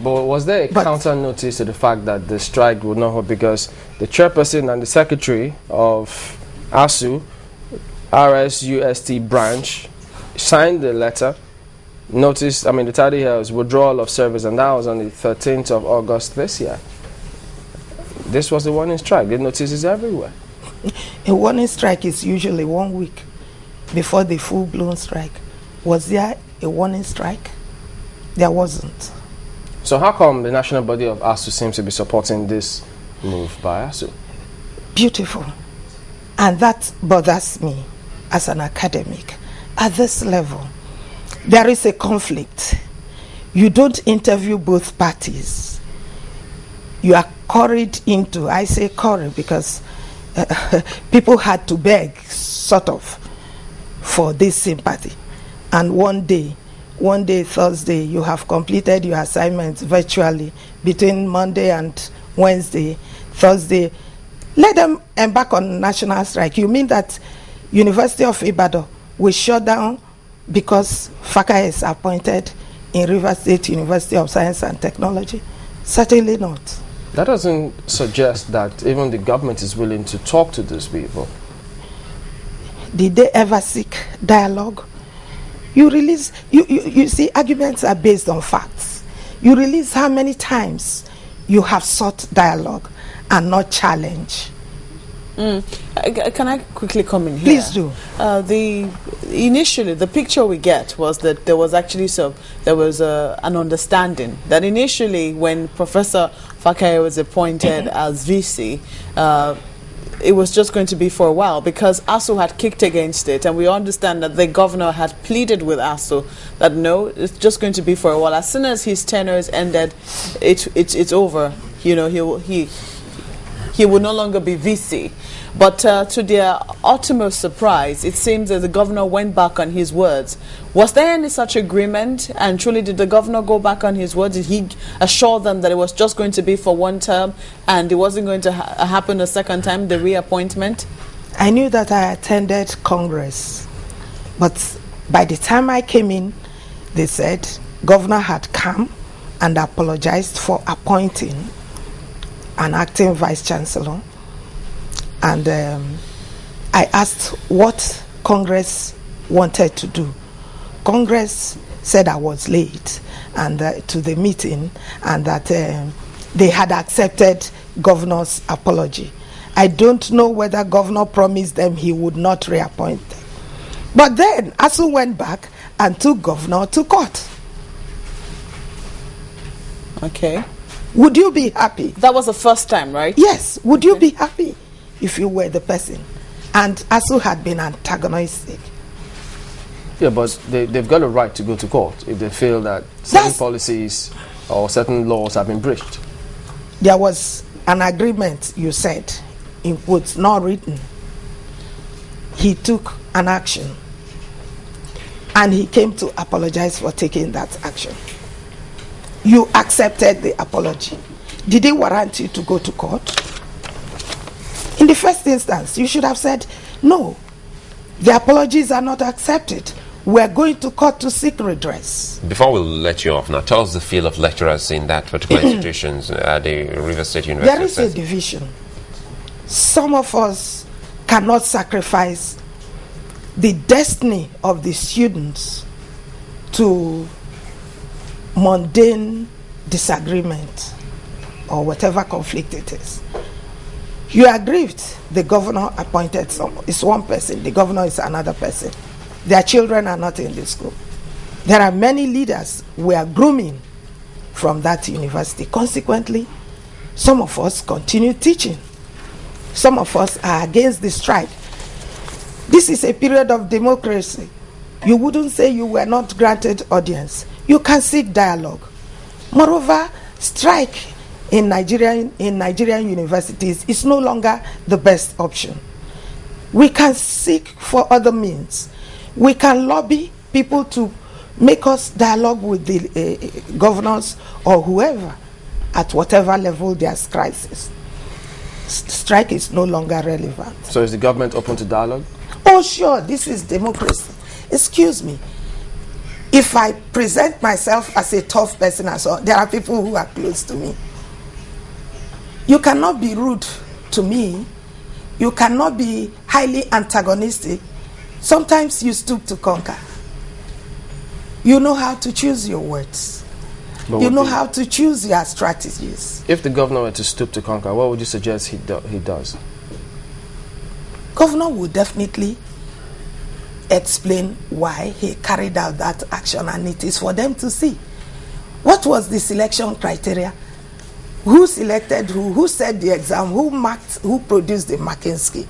But was there a counter notice to the fact that the strike would not hold, because the chairperson and the secretary of ASU, RSUST branch, signed the letter, noticed, the title here was withdrawal of service, and that was on the 13th of August this year. This was the warning strike. The notices everywhere. A warning strike is usually 1 week before the full-blown strike. Was there a warning strike? There wasn't. So how come the national body of ASU seems to be supporting this move by ASU? Beautiful. And that bothers me as an academic. At this level, there is a conflict. You don't interview both parties. You are curried into, I say curried because people had to beg, sort of, for this sympathy. And one day, Thursday, you have completed your assignments virtually between Monday and Wednesday, Thursday. Let them embark on national strike. You mean that University of Ibadan will shut down because FACA is appointed in Rivers State University of Science and Technology? Certainly not. That doesn't suggest that even the government is willing to talk to those people. Did they ever seek dialogue? You see, arguments are based on facts. You release how many times you have sought dialogue and not challenge. Can I quickly come in here? Please do. Initially, the picture we get was that there was actually an understanding that initially, when Professor Fakaye was appointed as VC, it was just going to be for a while because ASU had kicked against it, and we understand that the governor had pleaded with ASU that no, it's just going to be for a while. As soon as his tenure is ended, it's over. You know, he will no longer be VC. But to their utmost surprise, it seems that the governor went back on his words. Was there any such agreement? And truly, did the governor go back on his words? Did he assure them that it was just going to be for one term and it wasn't going to happen a second time, the reappointment? I knew that I attended Congress. But by the time I came in, they said governor had come and apologized for appointing an acting Vice Chancellor. And I asked what Congress wanted to do. Congress said I was late and to the meeting, and that they had accepted governor's apology. I don't know whether governor promised them he would not reappoint them. But then ASU went back and took governor to court. Okay. Would you be happy? That was the first time, right? Yes. Would you be happy if you were the person? And ASU had been antagonistic. Yeah, but they've got a right to go to court if they feel that certain policies or certain laws have been breached. There was an agreement, you said, in quotes, not written. He took an action, and he came to apologize for taking that action. You accepted the apology. Did it warrant you to go to court? In the first instance, you should have said, no, the apologies are not accepted. We're going to court to seek redress. Before we let you off now, tell us the feel of lecturers in that particular institutions at the Rivers State University. There is a division. Some of us cannot sacrifice the destiny of the students to mundane disagreement or whatever conflict it is. You are aggrieved. The governor appointed someone. It's one person. The governor is another person. Their children are not in the school. There are many leaders we are grooming from that university. Consequently, some of us continue teaching. Some of us are against the strike. This is a period of democracy. You wouldn't say you were not granted audience. You can seek dialogue. Moreover, strike in Nigerian universities is no longer the best option. We can seek for other means. We can lobby people to make us dialogue with the governors or whoever at whatever level there's crisis. Strike is no longer relevant. So is the government open to dialogue? Oh, sure. This is democracy. Excuse me. If I present myself as a tough person, as well, there are people who are close to me. You cannot be rude to me. You cannot be highly antagonistic. Sometimes you stoop to conquer. You know how to choose your words. You know how to choose your strategies. If the governor were to stoop to conquer, what would you suggest he does? Governor would definitely explain why he carried out that action, and it is for them to see. What was the selection criteria? Who selected who? Who set the exam? Who marked? Who produced the marking scheme?